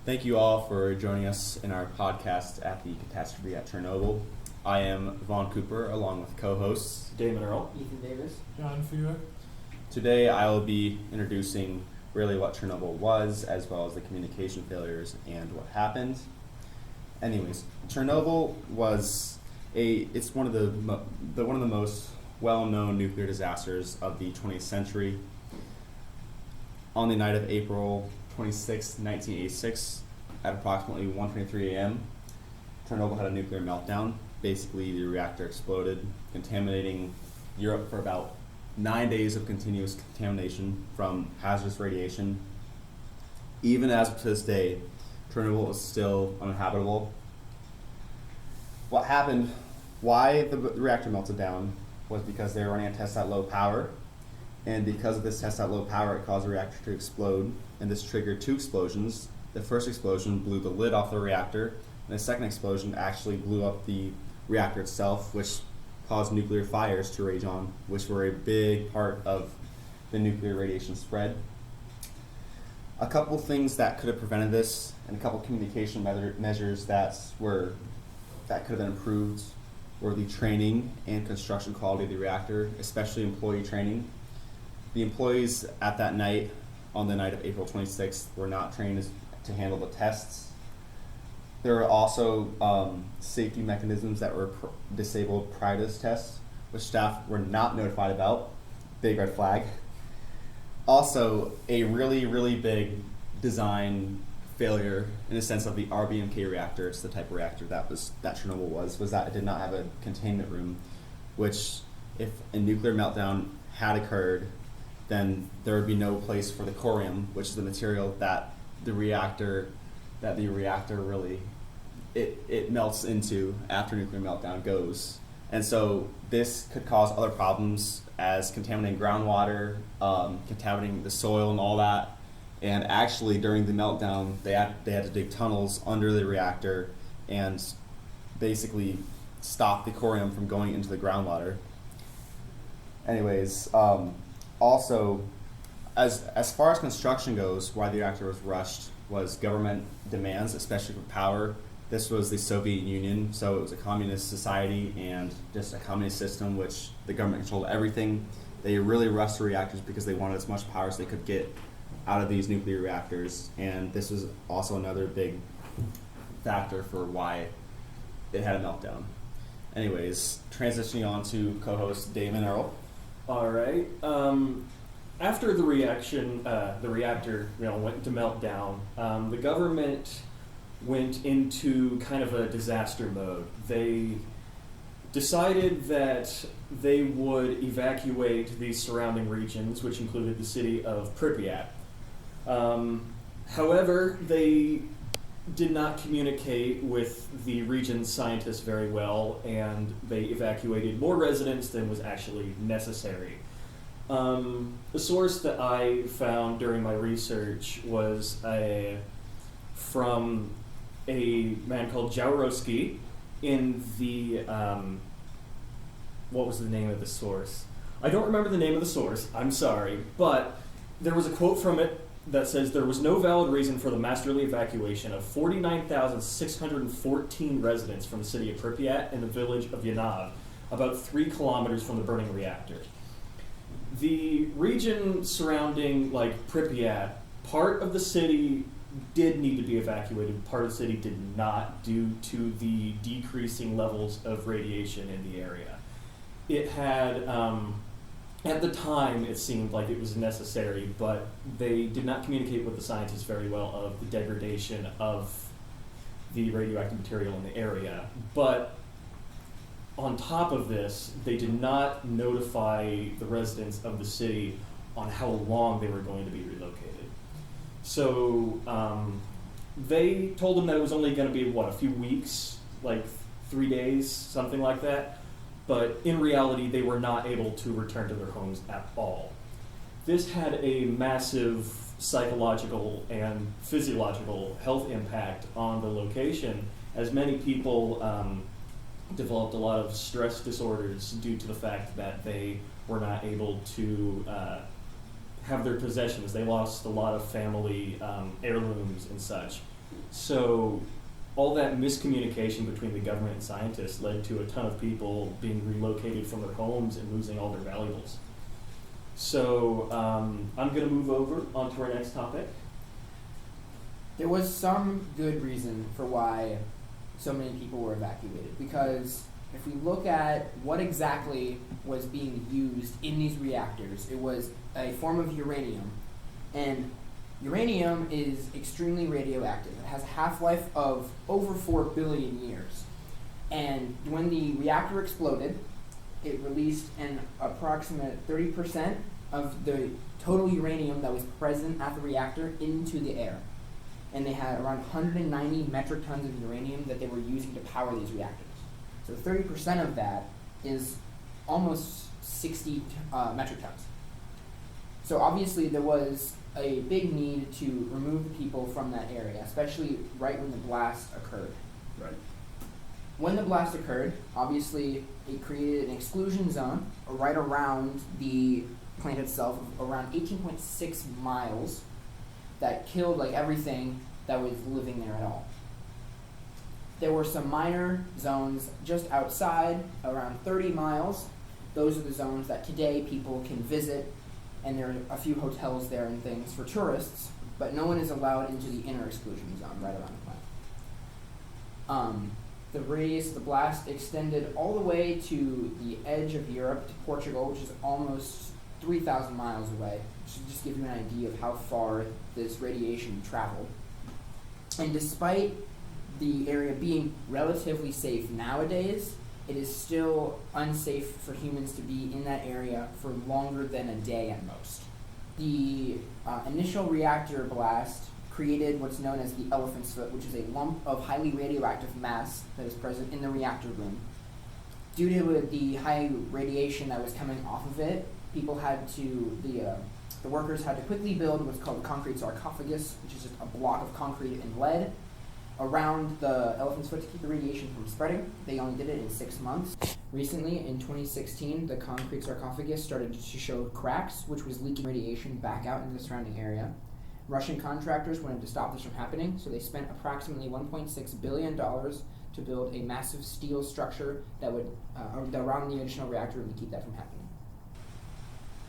Thank you all for joining us in our podcast at the catastrophe at Chernobyl. I am Vaughn Cooper, along with co-hosts Damon Earl, Ethan Davis, John Fewer. Today I will be introducing really what Chernobyl was, as well as the communication failures and what happened. Anyways, Chernobyl was it's one of the most well-known nuclear disasters of the 20th century. On the night of April 26, 1986, at approximately 1:23 a.m., Chernobyl had a nuclear meltdown. Basically, the reactor exploded, contaminating Europe for about 9 days of continuous contamination from hazardous radiation. Even as of to this day, Chernobyl is still uninhabitable. What happened, why the reactor melted down, was because they were running a test at low power. And because of this test at low power, it caused the reactor to explode, and this triggered two explosions. The first explosion blew the lid off the reactor, and the second explosion actually blew up the reactor itself, which caused nuclear fires to rage on, which were a big part of the nuclear radiation spread. A couple things that could have prevented this, and a couple communication measures that could have been improved, were the training and construction quality of the reactor, especially employee training. The employees at that night, on the night of April 26th, were not trained to handle the tests. There were also safety mechanisms that were disabled prior to this test, which staff were not notified about. Big red flag. Also, a really, really big design failure in the sense of the RBMK reactor. It's the type of reactor that Chernobyl was that it did not have a containment room, which if a nuclear meltdown had occurred, then there would be no place for the corium, which is the material that the reactor really it melts into after nuclear meltdown goes. And so this could cause other problems as contaminating groundwater, contaminating the soil and all that. And actually during the meltdown, they had to dig tunnels under the reactor and basically stop the corium from going into the groundwater. Anyways, also, as far as construction goes, why the reactor was rushed was government demands, especially for power. This was the Soviet Union, so it was a communist society and just a communist system which the government controlled everything. They really rushed the reactors because they wanted as much power as they could get out of these nuclear reactors, and this was also another big factor for why it had a meltdown. Anyways, transitioning on to co-host Damon Earl. All right. After the reactor, went into meltdown. The government went into kind of a disaster mode. They decided that they would evacuate the surrounding regions, which included the city of Pripyat. However, they did not communicate with the region's scientists very well, and they evacuated more residents than was actually necessary. The source that I found during my research was from a man called Jaworowski in the, what was the name of the source? I don't remember the name of the source, I'm sorry, but there was a quote from it that says there was no valid reason for the masterly evacuation of 49,614 residents from the city of Pripyat and the village of Yanav, about 3 kilometers from the burning reactor. The region surrounding Pripyat, part of the city did need to be evacuated, part of the city did not, due to the decreasing levels of radiation in the area. It had at the time, it seemed like it was necessary, but they did not communicate with the scientists very well of the degradation of the radioactive material in the area. But on top of this, they did not notify the residents of the city on how long they were going to be relocated. So they told them that it was only going to be, a few weeks, 3 days, something like that. But in reality, they were not able to return to their homes at all. This had a massive psychological and physiological health impact on the location, as many people developed a lot of stress disorders due to the fact that they were not able to have their possessions. They lost a lot of family heirlooms and such. So all that miscommunication between the government and scientists led to a ton of people being relocated from their homes and losing all their valuables. So I'm going to move over onto our next topic. There was some good reason for why so many people were evacuated, because if we look at what exactly was being used in these reactors, it was a form of uranium, and uranium is extremely radioactive. It has a half-life of over 4 billion years, and when the reactor exploded, it released an approximate 30% of the total uranium that was present at the reactor into the air. And they had around 190 metric tons of uranium that they were using to power these reactors. So 30% of that is almost 60 metric tons. So obviously there was a big need to remove the people from that area, especially right when the blast occurred. Right. When the blast occurred, obviously it created an exclusion zone right around the plant itself of around 18.6 miles that killed like everything that was living there at all. There were some minor zones just outside, around 30 miles. Those are the zones that today people can visit, and there are a few hotels there and things for tourists, but no one is allowed into the inner exclusion zone right around the plant. The radius of the blast extended all the way to the edge of Europe, to Portugal, which is almost 3,000 miles away, to just give you an idea of how far this radiation traveled. And despite the area being relatively safe nowadays, it is still unsafe for humans to be in that area for longer than a day at most. The initial reactor blast created what's known as the elephant's foot, which is a lump of highly radioactive mass that is present in the reactor room. Due to the high radiation that was coming off of it, the workers had to quickly build what's called a concrete sarcophagus, which is just a block of concrete and lead around the elephant's foot to keep the radiation from spreading. They only did it in 6 months. Recently, in 2016, the concrete sarcophagus started to show cracks, which was leaking radiation back out into the surrounding area. Russian contractors wanted to stop this from happening, so they spent approximately $1.6 billion to build a massive steel structure that would around the additional reactor room to keep that from happening.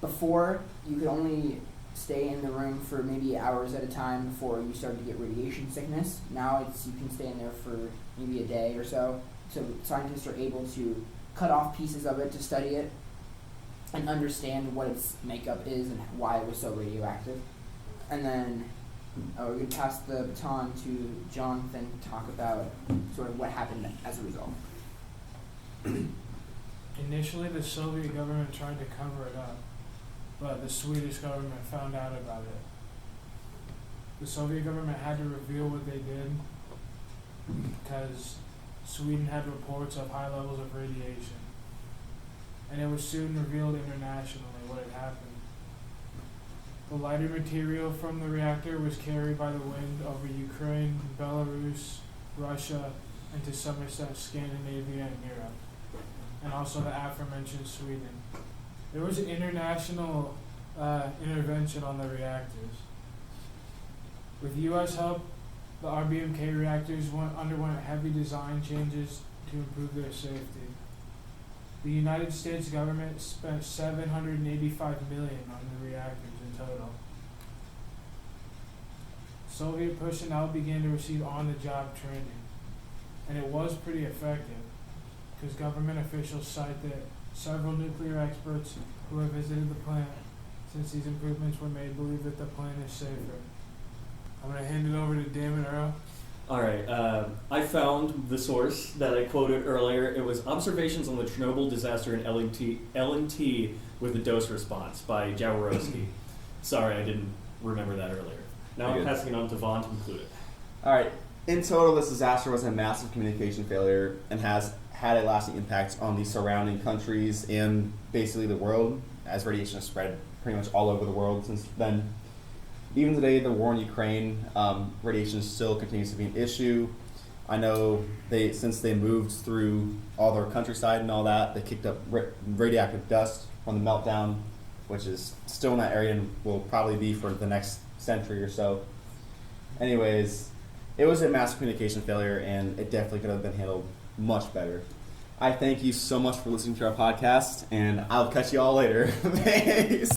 Before, you could only stay in the room for maybe hours at a time before you started to get radiation sickness. Now you can stay in there for maybe a day or so. So scientists are able to cut off pieces of it to study it and understand what its makeup is and why it was so radioactive. And then we're going to pass the baton to Jonathan to talk about sort of what happened as a result. Initially, the Soviet government tried to cover it up, but the Swedish government found out about it. The Soviet government had to reveal what they did because Sweden had reports of high levels of radiation. And it was soon revealed internationally what had happened. The lighter material from the reactor was carried by the wind over Ukraine, Belarus, Russia, and to some extent Scandinavia and Europe, and also the aforementioned Sweden. There was an international intervention on the reactors. With U.S. help, the RBMK reactors underwent heavy design changes to improve their safety. The United States government spent $785 million on the reactors in total. Soviet personnel began to receive on-the-job training, and it was pretty effective because government officials cite that several nuclear experts who have visited the plant since these improvements were made believe that the plant is safer. I'm going to hand it over to Damon Earl. All right. I found the source that I quoted earlier. It was Observations on the Chernobyl Disaster in LNT with the Dose Response by Jaworowski. Sorry, I didn't remember that earlier. Now I'm passing it on to Vaughn to conclude it. All right. In total, this disaster was a massive communication failure and has had a lasting impact on the surrounding countries and basically the world, as radiation has spread pretty much all over the world since then. Even today, the war in Ukraine, radiation still continues to be an issue. I know since they moved through all their countryside and all that, they kicked up radioactive dust from the meltdown, which is still in that area and will probably be for the next century or so. Anyways, it was a massive communication failure, and it definitely could have been handled much better. I thank you so much for listening to our podcast, and I'll catch you all later. Thanks.